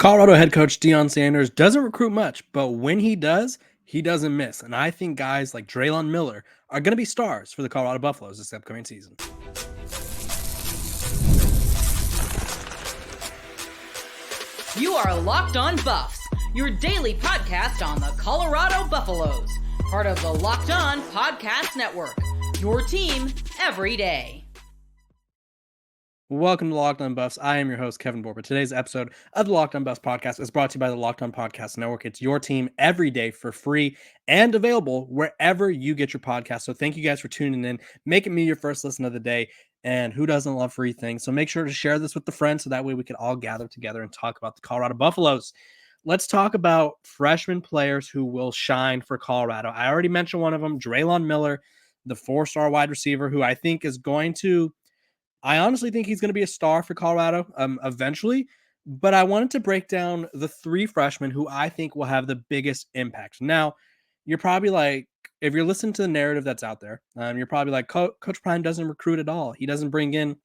Colorado head coach Deion Sanders doesn't recruit much, but when he does, he doesn't miss. And I think guys like Draylon Miller are going to be stars for the Colorado Buffaloes this upcoming season. You are Locked On Buffs, your daily podcast on the Colorado Buffaloes, part of the Locked On Podcast Network, your team every day. Welcome to Locked On Buffs. I am your host, Kevin Borber. Today's episode of the Locked On Buffs podcast is brought to you by the Locked On Podcast Network. It's your team every day for free and available wherever you get your podcast. So thank you guys for tuning in, making me your first listen of the day. And who doesn't love free things? So make sure to share this with the friends so that way we can all gather together and talk about the Colorado Buffaloes. Let's talk about freshman players who will shine for Colorado. I already mentioned one of them, Draylon Miller, the four-star wide receiver who I think is going to I honestly think he's going to be a star for Colorado eventually, but I wanted to break down the three freshmen who I think will have the biggest impact. Now, you're probably like, if you're listening to the narrative that's out there, you're probably like, Coach Prime doesn't recruit at all. He doesn't bring in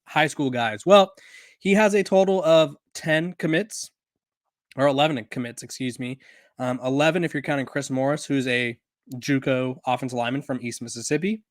high school guys. Well, he has a total of 10 commits, or 11 commits, excuse me. 11 if you're counting Chris Morris, who's a JUCO offensive lineman from East Mississippi,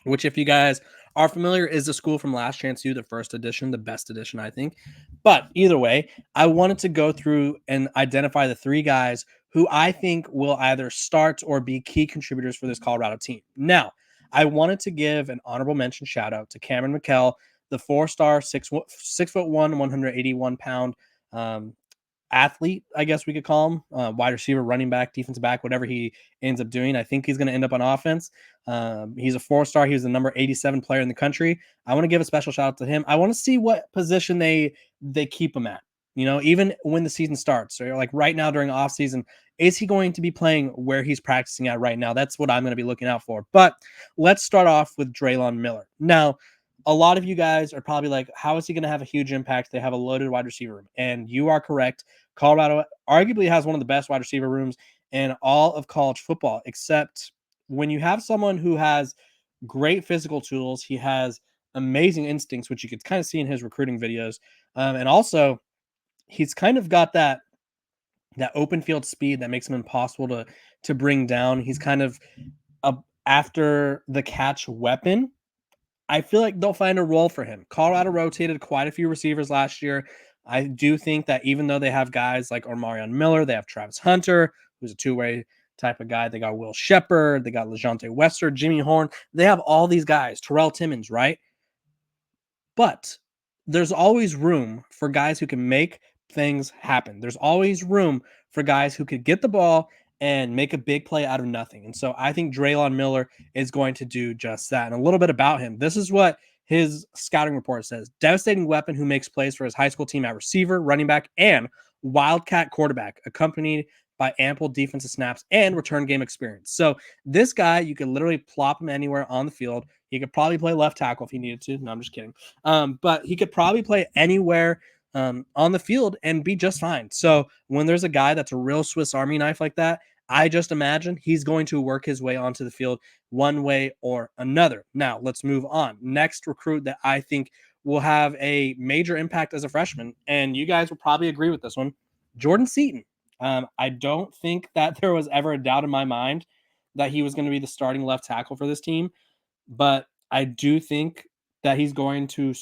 which, if you guys are familiar, is the school from Last Chance U, the first edition, the best edition, I think. But either way, I wanted to go through and identify the three guys who I think will either start or be key contributors for this Colorado team. Now, I wanted to give an honorable mention shout out to Cameron McKell, the four-star, 6'1", 181-pound athlete, I guess we could call him, wide receiver, running back, defensive back, whatever he ends up doing. I think he's going to end up on offense. He's a four-star. He was the number 87 player in the country. I want to give a special shout out to him. I want to see what position they keep him at, even when the season starts. So like right now during off season, is he going to be playing where he's practicing at right now? That's what I'm going to be looking out for. But let's start off with Draylon Miller. Now, a lot of you guys are probably like, how is he going to have a huge impact? They have a loaded wide receiver room. And you are correct. Colorado arguably has one of the best wide receiver rooms in all of college football, except when you have someone who has great physical tools, he has amazing instincts, which you could kind of see in his recruiting videos. And also he's kind of got that open field speed that makes him impossible to bring down. He's kind of a after the catch weapon. I feel like they'll find a role for him. Colorado rotated quite a few receivers last year. I do think that even though they have guys like Omarion Miller, they have Travis Hunter, who's a two-way type of guy. They got Will Shepard. They got LeJonte Wester, Jimmy Horn. They have all these guys, Terrell Timmons, right? But there's always room for guys who can make things happen. There's always room for guys who could get the ball and make a big play out of nothing. And so I think Draylon Miller is going to do just that. And a little bit about him. This is what his scouting report says. Devastating weapon who makes plays for his high school team at receiver, running back, and wildcat quarterback, accompanied by ample defensive snaps and return game experience. So this guy, you could literally plop him anywhere on the field. He could probably play left tackle if he needed to. No, I'm just kidding. But he could probably play anywhere on the field and be just fine. So when there's a guy that's a real Swiss Army knife like that, I just imagine he's going to work his way onto the field one way or another. Now, let's move on. Next recruit that I think will have a major impact as a freshman, and you guys will probably agree with this one, Jordan Seaton. I don't think that there was ever a doubt in my mind that he was going to be the starting left tackle for this team, but I do think that he's going to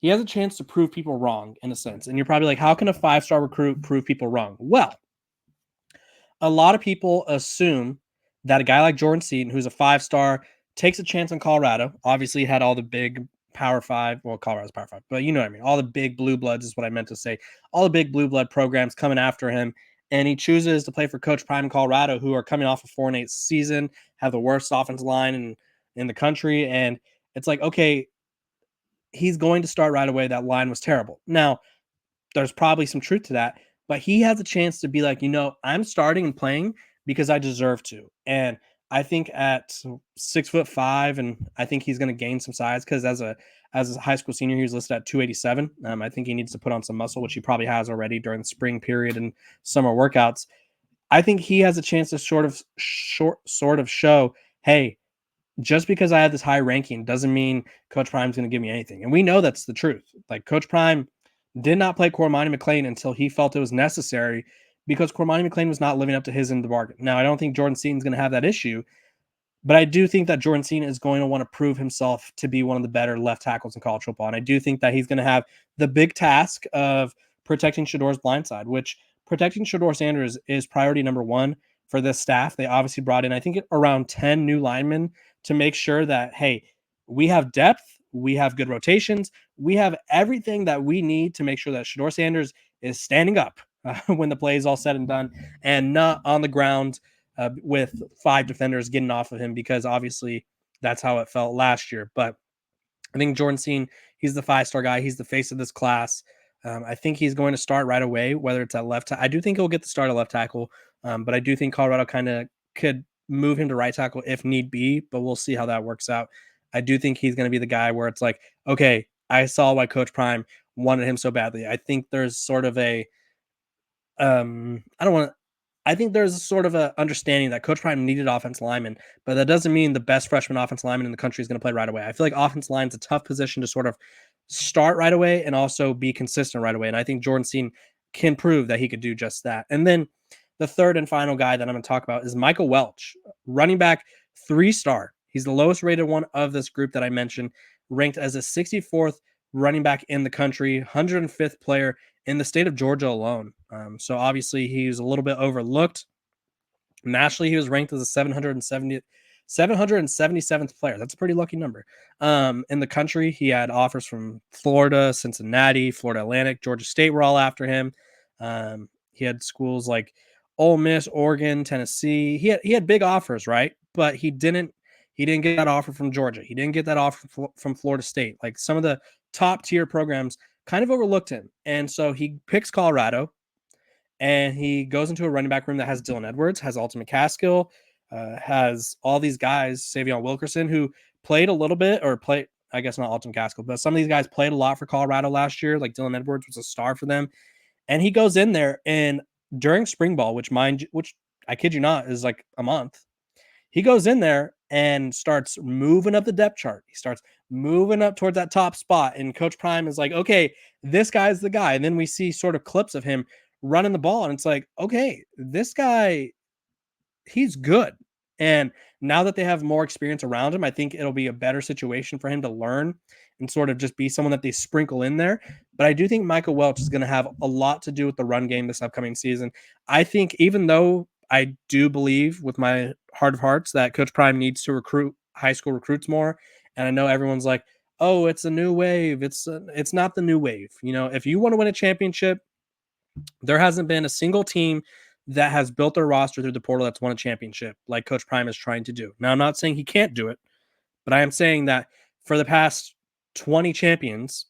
he has a chance to prove people wrong in a sense. And you're probably like, how can a five-star recruit prove people wrong? Well, a lot of people assume that a guy like Jordan Seaton, who's a five-star, takes a chance on Colorado. Obviously, he had all the big Power Five. Well, Colorado's Power Five, but you know what I mean. All the big blue bloods is what I meant to say. All the big blue blood programs coming after him, and he chooses to play for Coach Prime in Colorado, who are coming off a 4-8 season, have the worst offensive line in the country, and it's like, okay, he's going to start right away. That line was terrible. Now, there's probably some truth to that, but he has a chance to be like, I'm starting and playing because I deserve to. And I think at 6'5", and I think he's going to gain some size because as a high school senior, he was listed at 287. I think he needs to put on some muscle, which he probably has already during the spring period and summer workouts. I think he has a chance to sort of show, hey, just because I have this high ranking doesn't mean Coach Prime's going to give me anything. And we know that's the truth. Like Coach Prime did not play Cormani McClain until he felt it was necessary because Cormani McClain was not living up to his end of the bargain. Now, I don't think Jordan Seaton's going to have that issue, but I do think that Jordan Seaton is going to want to prove himself to be one of the better left tackles in college football. And I do think that he's going to have the big task of protecting Shador's blind side, which protecting Shador Sanders is priority number one for this staff. They obviously brought in, I think, around 10 new linemen to make sure that, hey, we have depth, we have good rotations, we have everything that we need to make sure that Shador Sanders is standing up when the play is all said and done and not on the ground with 5 defenders getting off of him, because obviously that's how it felt last year. But I think Jordan Seaton, he's the 5-star guy. He's the face of this class. I think he's going to start right away, whether it's at left. I do think he'll get the start at left tackle, but I do think Colorado kind of could move him to right tackle if need be, but we'll see how that works out. I do think he's going to be the guy where it's like, okay, I saw why Coach Prime wanted him so badly. I think there's sort of a, I don't want to, I think there's sort of a understanding that Coach Prime needed offensive linemen, but that doesn't mean the best freshman offensive lineman in the country is going to play right away. I feel like offensive line is a tough position to sort of start right away and also be consistent right away. And I think Jordan Seaton can prove that he could do just that. And then the third and final guy that I'm going to talk about is Michael Welch, running back, 3-star. He's the lowest rated one of this group that I mentioned, ranked as a 64th running back in the country, 105th player in the state of Georgia alone. So obviously he's a little bit overlooked. Nationally, he was ranked as a 777th player. That's a pretty lucky number. In the country, he had offers from Florida, Cincinnati, Florida Atlantic, Georgia State were all after him. He had schools like Ole Miss, Oregon, Tennessee. He had big offers, right? But he didn't get that offer from Georgia. He didn't get that offer from Florida State. Like some of the top tier programs kind of overlooked him. And so he picks Colorado, and he goes into a running back room that has Dylan Edwards, has Alton McCaskill, has all these guys, Savion Wilkerson, who played a little bit, I guess not Alton McCaskill, but some of these guys played a lot for Colorado last year. Like Dylan Edwards was a star for them. And he goes in there, and during spring ball, which I kid you not is like a month, he goes in there and starts moving up the depth chart. He starts moving up towards that top spot. And Coach Prime is like, okay, this guy's the guy. And then we see sort of clips of him running the ball. And it's like, okay, this guy, he's good. And now that they have more experience around him, I think it'll be a better situation for him to learn and sort of just be someone that they sprinkle in there. But I do think Michael Welch is going to have a lot to do with the run game this upcoming season. I think even though I do believe with my heart of hearts that Coach Prime needs to recruit high school recruits more, and I know everyone's like, oh, it's a new wave. It's not the new wave. You know, if you want to win a championship, there hasn't been a single team that has built their roster through the portal that's won a championship like Coach Prime is trying to do. Now, I'm not saying he can't do it, but I am saying that for the past 20 champions,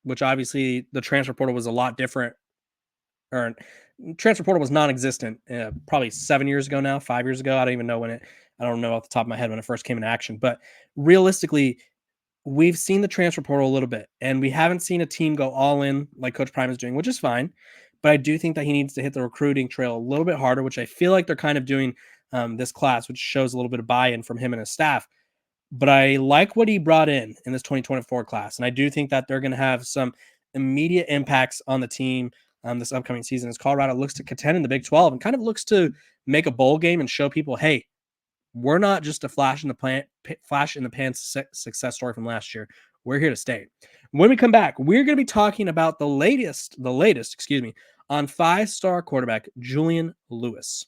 which obviously the transfer portal was a lot different, or transfer portal was non-existent probably 7 years ago now, 5 years ago. I don't even know I don't know off the top of my head when it first came into action. But realistically, we've seen the transfer portal a little bit, and we haven't seen a team go all in like Coach Prime is doing, which is fine. But I do think that he needs to hit the recruiting trail a little bit harder, which I feel like they're kind of doing this class, which shows a little bit of buy-in from him and his staff. But I like what he brought in this 2024 class, and I do think that they're going to have some immediate impacts on the team this upcoming season as Colorado looks to contend in the Big 12 and kind of looks to make a bowl game and show people, hey, we're not just a flash in the pan success story from last year. We're here to stay. When we come back, we're going to be talking about the latest, on 5-star quarterback Julian Lewis.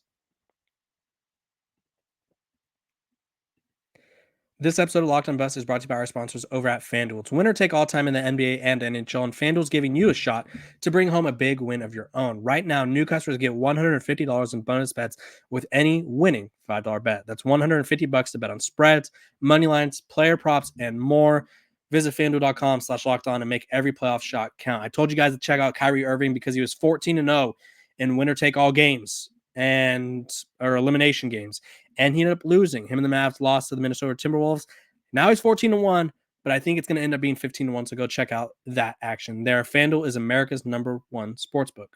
This episode of Locked On Buffs is brought to you by our sponsors over at FanDuel. It's winner take all time in the NBA and NHL, and FanDuel's giving you a shot to bring home a big win of your own. Right now, new customers get $150 in bonus bets with any winning $5 bet. That's $150 to bet on spreads, money lines, player props, and more. Visit FanDuel.com/lockedon and make every playoff shot count. I told you guys to check out Kyrie Irving because he was 14-0 in winner take all games or elimination games. And he ended up losing. Him and the Mavs lost to the Minnesota Timberwolves. Now he's 14-1, but I think it's going to end up being 15-1. So go check out that action there. FanDuel is America's number one sportsbook.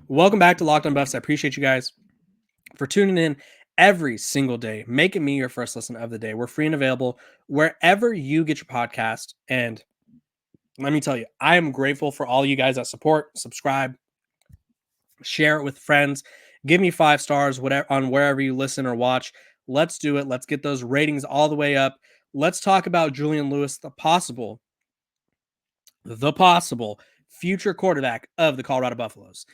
Welcome back to Locked On Buffs. I appreciate you guys for tuning in every single day, making me your first listen of the day. We're free and available wherever you get your podcast. And let me tell you, I am grateful for all you guys that support, subscribe, share it with friends, give me 5 stars, whatever on wherever you listen or watch. Let's do it. Let's get those ratings all the way up. Let's talk about Julian Lewis, the possible future quarterback of the Colorado Buffaloes.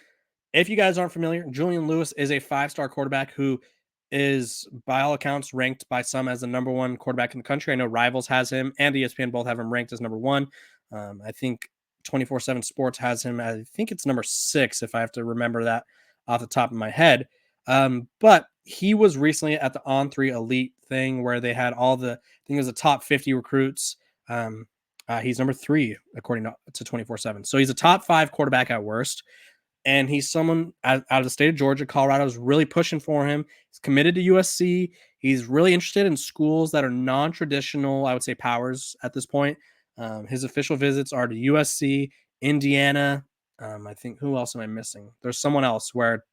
If you guys aren't familiar, Julian Lewis is a 5-star quarterback who is, by all accounts, ranked by some as the number 1 quarterback in the country. I know Rivals has him and ESPN both have him ranked as number 1. I think 24/7 Sports has him. I think it's number 6, if I have to remember that off the top of my head. But he was recently at the On3 Elite thing where they had all the, I think it was the top 50 recruits. He's number 3 according to 24/7. So he's a top 5 quarterback at worst. And he's someone out of the state of Georgia. Colorado's really pushing for him. He's committed to USC. He's really interested in schools that are non-traditional, I would say, powers at this point. His official visits are to USC, Indiana. I think, who else am I missing? There's someone else where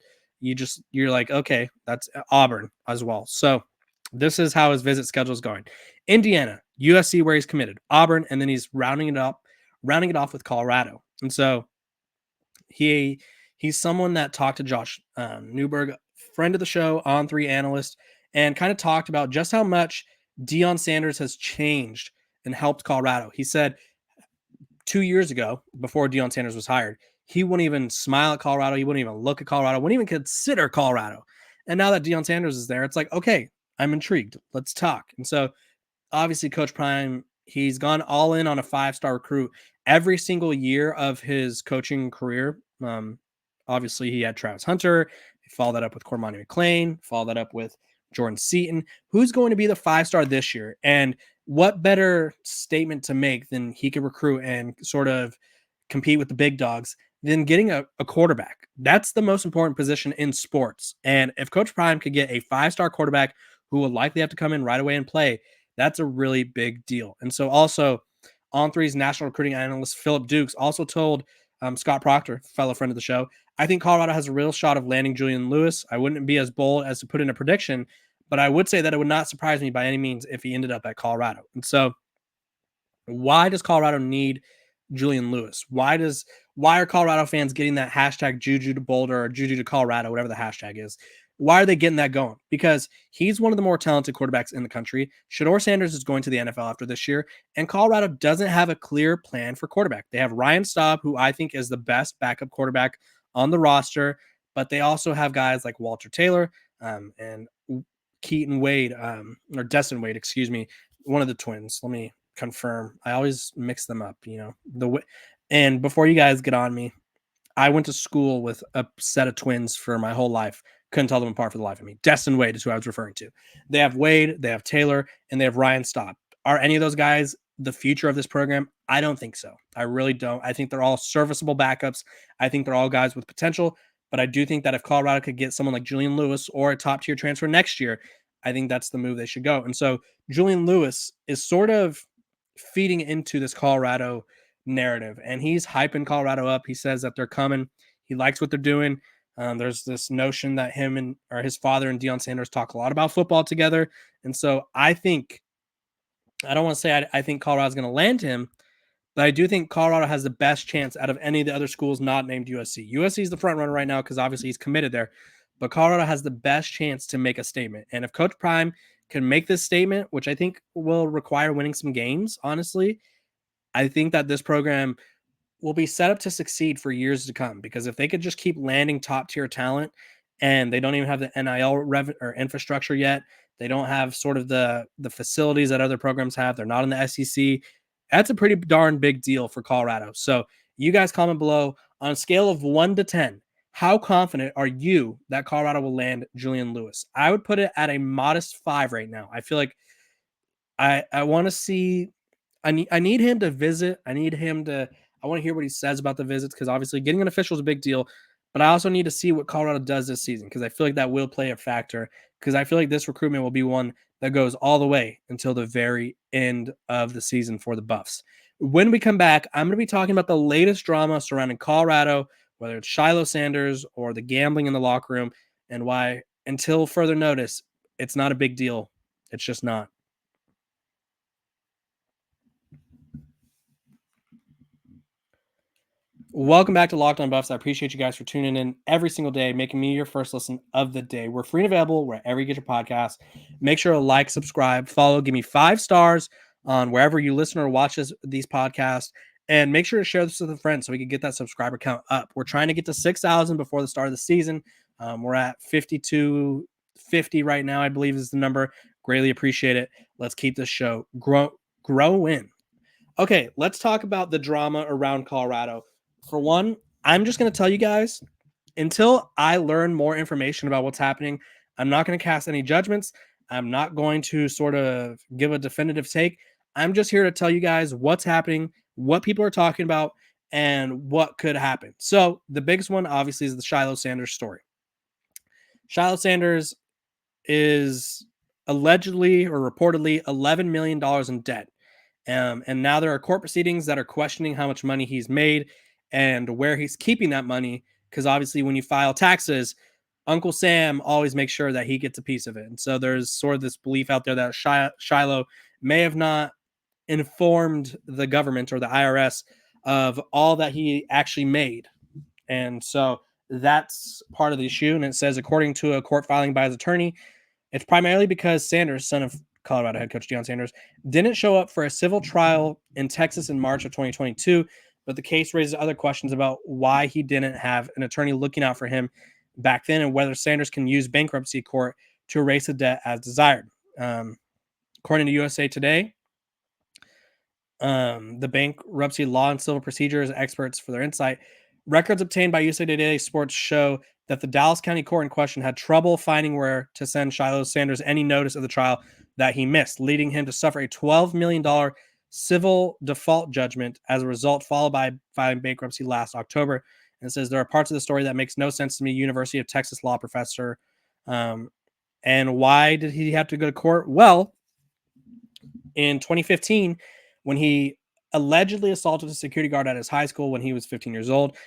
you're like, okay, that's Auburn as well. So this is how his visit schedule is going. Indiana, USC, where he's committed, Auburn, and then he's rounding it off with Colorado. And so he's someone that talked to Josh Newberg, friend of the show, On3 analyst, and kind of talked about just how much Deion Sanders has changed and helped Colorado. He said 2 years ago, before Deion Sanders was hired, he wouldn't even smile at Colorado. He wouldn't even look at Colorado, wouldn't even consider Colorado. And now that Deion Sanders is there, it's like, okay, I'm intrigued. Let's talk. And so obviously Coach Prime, he's gone all in on a 5-star recruit every single year of his coaching career. Obviously, he had Travis Hunter. He followed that up with Cormani McClain. Followed that up with Jordan Seaton. Who's going to be the 5-star this year? And what better statement to make than he could recruit and sort of compete with the big dogs than getting a quarterback? That's the most important position in sports. And if Coach Prime could get a 5-star quarterback who will likely have to come in right away and play, that's a really big deal. And so also On3's national recruiting analyst, Philip Dukes, also told Scott Proctor, fellow friend of the show, I think Colorado has a real shot of landing Julian Lewis. I wouldn't be as bold as to put in a prediction, but I would say that it would not surprise me by any means if he ended up at Colorado. And so why does Colorado need Julian Lewis? Why are Colorado fans getting that hashtag Juju to Boulder or Juju to Colorado, whatever the hashtag is? Why are they getting that going? Because he's one of the more talented quarterbacks in the country. Shador Sanders is going to the NFL after this year, and Colorado doesn't have a clear plan for quarterback. They have Ryan Staub, who I think is the best backup quarterback on the roster, but they also have guys like Walter Taylor and Keaton Wade, or Destin Wade, excuse me, one of the twins. Let me confirm. I always mix them up, and before you guys get on me, I went to school with a set of twins for my whole life. Couldn't tell them apart for the life of me. Destin Wade is who I was referring to. They have Wade, they have Taylor, and they have Ryan Staub. Are any of those guys the future of this program? I don't think so. I really don't. I think they're all serviceable backups. I think they're all guys with potential, but I do think that if Colorado could get someone like Julian Lewis or a top-tier transfer next year, I think that's the move they should go. And so Julian Lewis is sort of feeding into this Colorado narrative, and he's hyping Colorado up. He says that they're coming. He likes what they're doing. There's this notion that his father and Deion Sanders talk a lot about football together. And so I don't want to say I think Colorado's going to land him, but I do think Colorado has the best chance out of any of the other schools not named USC. USC is the front runner right now because obviously he's committed there, but Colorado has the best chance to make a statement. And if Coach Prime can make this statement, which I think will require winning some games, honestly, I think that this program will be set up to succeed for years to come, because if they could just keep landing top tier talent and they don't even have the NIL or infrastructure yet, they don't have sort of the facilities that other programs have, they're not in the SEC, that's a pretty darn big deal for Colorado. So you guys comment below on a scale of 1 to 10. How confident are you that Colorado will land Julian Lewis? I would put it at a modest 5 right now. I feel like I want to see, I need him to visit. I want to hear what he says about the visits, because obviously getting an official is a big deal, but I also need to see what Colorado does this season, because I feel like that will play a factor, because I feel like this recruitment will be one that goes all the way until the very end of the season for the Buffs. When we come back, I'm going to be talking about the latest drama surrounding Colorado, whether it's Shilo Sanders or the gambling in the locker room, and why, until further notice, It's not a big deal. It's just not. Welcome back to Locked On Buffs. I appreciate you guys for tuning in every single day, making me your first listen of the day. We're free and available wherever you get your podcast. Make sure to like, subscribe, follow, give me 5 stars on wherever you listen or watch these podcasts, and make sure to share this with a friend so we can get that subscriber count up. We're trying to get to 6,000 before the start of the season. We're at 5,250 right now, I believe is the number. Greatly appreciate it. Let's keep this show growing. Okay, let's talk about the drama around Colorado. For one, I'm just going to tell you guys, until I learn more information about what's happening, I'm not going to cast any judgments. I'm not going to sort of give a definitive take. I'm just here to tell you guys what's happening, what people are talking about, and what could happen. So the biggest one, obviously, is the Shilo Sanders story. Shilo Sanders is allegedly or reportedly $11 million in debt. And now there are court proceedings that are questioning how much money he's made and where he's keeping that money. Because obviously, when you file taxes, Uncle Sam always makes sure that he gets a piece of it. And so there's sort of this belief out there that Shilo may have not informed the government or the IRS of all that he actually made. And so that's part of the issue. And it says, according to a court filing by his attorney, it's primarily because Sanders, son of Colorado head coach Deion Sanders, didn't show up for a civil trial in Texas in March of 2022, but the case raises other questions about why he didn't have an attorney looking out for him back then and whether Sanders can use bankruptcy court to erase the debt as desired. According to USA Today, the bankruptcy law and civil procedures experts for their insight, records obtained by USA Today Sports show that the Dallas County Court in question had trouble finding where to send Shilo Sanders any notice of the trial that he missed, leading him to suffer a $12 million civil default judgment as a result, followed by filing bankruptcy last October. And it says there are parts of the story that makes no sense to me, University of Texas law professor. And why did he have to go to court? Well, in 2015, when he allegedly assaulted a security guard at his high school when he was 15 years old,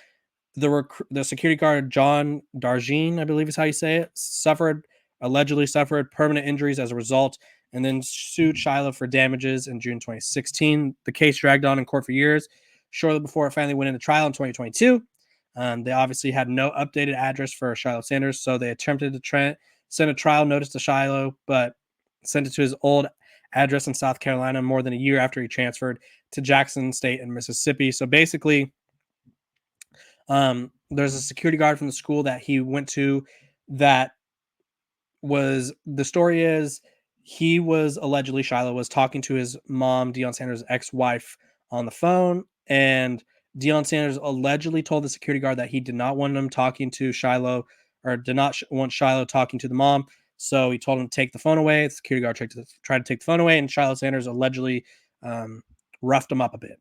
the security guard, John Darjean, I believe is how you say it, allegedly suffered permanent injuries as a result, and then sued Shilo for damages in June 2016. The case dragged on in court for years. Shortly before it finally went into trial in 2022, they obviously had no updated address for Shilo Sanders, so they attempted to send a trial notice to Shilo, but sent it to his old address in South Carolina more than a year after he transferred to Jackson State in Mississippi. So basically, there's a security guard from the school that he went to that the story is he was allegedly, Shilo was talking to his mom, Deion Sanders' ex-wife, on the phone, and Deion Sanders allegedly told the security guard that he did not want him talking to Shilo, or did not want Shilo talking to the mom. So he told him to take the phone away. The security guard tried to take the phone away, and Shilo Sanders allegedly roughed him up a bit,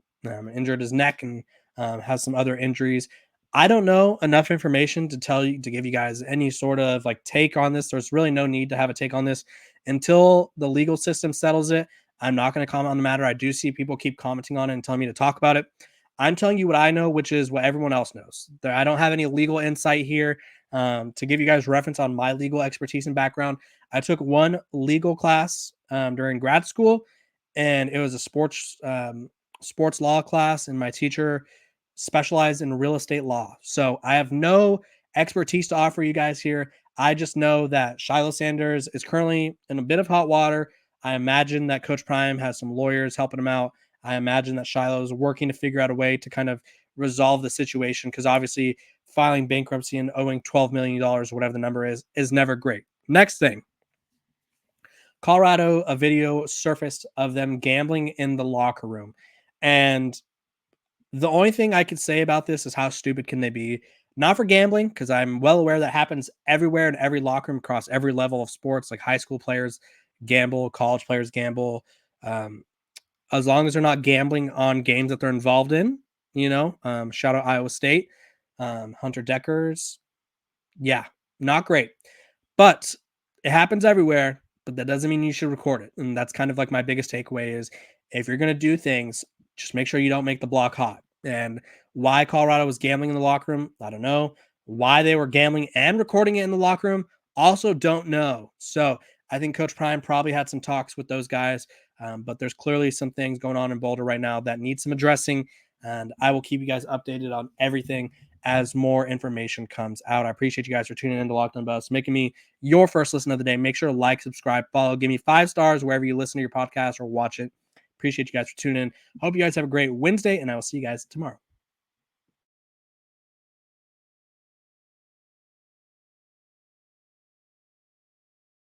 injured his neck, and has some other injuries. I don't know enough information to give you guys any sort of like take on this. There's really no need to have a take on this until the legal system settles it. I'm not going to comment on the matter. I do see people keep commenting on it and telling me to talk about it. I'm telling you what I know, which is what everyone else knows. I don't have any legal insight here. To give you guys reference on my legal expertise and background, I took one legal class during grad school, and it was a sports law class, and my teacher specialized in real estate law. So I have no expertise to offer you guys here. I just know that Shilo Sanders is currently in a bit of hot water. I imagine that Coach Prime has some lawyers helping him out. I imagine that Shilo is working to figure out a way to kind of resolve the situation, because obviously filing bankruptcy and owing $12 million, whatever the number is never great. Next thing, Colorado, a video surfaced of them gambling in the locker room. And the only thing I could say about this is how stupid can they be? Not for gambling, because I'm well aware that happens everywhere in every locker room across every level of sports. Like high school players gamble, college players gamble. As long as they're not gambling on games that they're involved in, shout out Iowa State, Hunter Deckers. Yeah, not great. But it happens everywhere, but that doesn't mean you should record it. And that's kind of like my biggest takeaway is if you're going to do things, just make sure you don't make the block hot. And why Colorado was gambling in the locker room, I don't know. Why they were gambling and recording it in the locker room, also don't know. So I think Coach Prime probably had some talks with those guys, but there's clearly some things going on in Boulder right now that need some addressing, and I will keep you guys updated on everything as more information comes out. I appreciate you guys for tuning in to Locked On Buffs, making me your first listen of the day. Make sure to like, subscribe, follow, give me 5 stars wherever you listen to your podcast or watch it. Appreciate you guys for tuning in. Hope you guys have a great Wednesday, and I will see you guys tomorrow.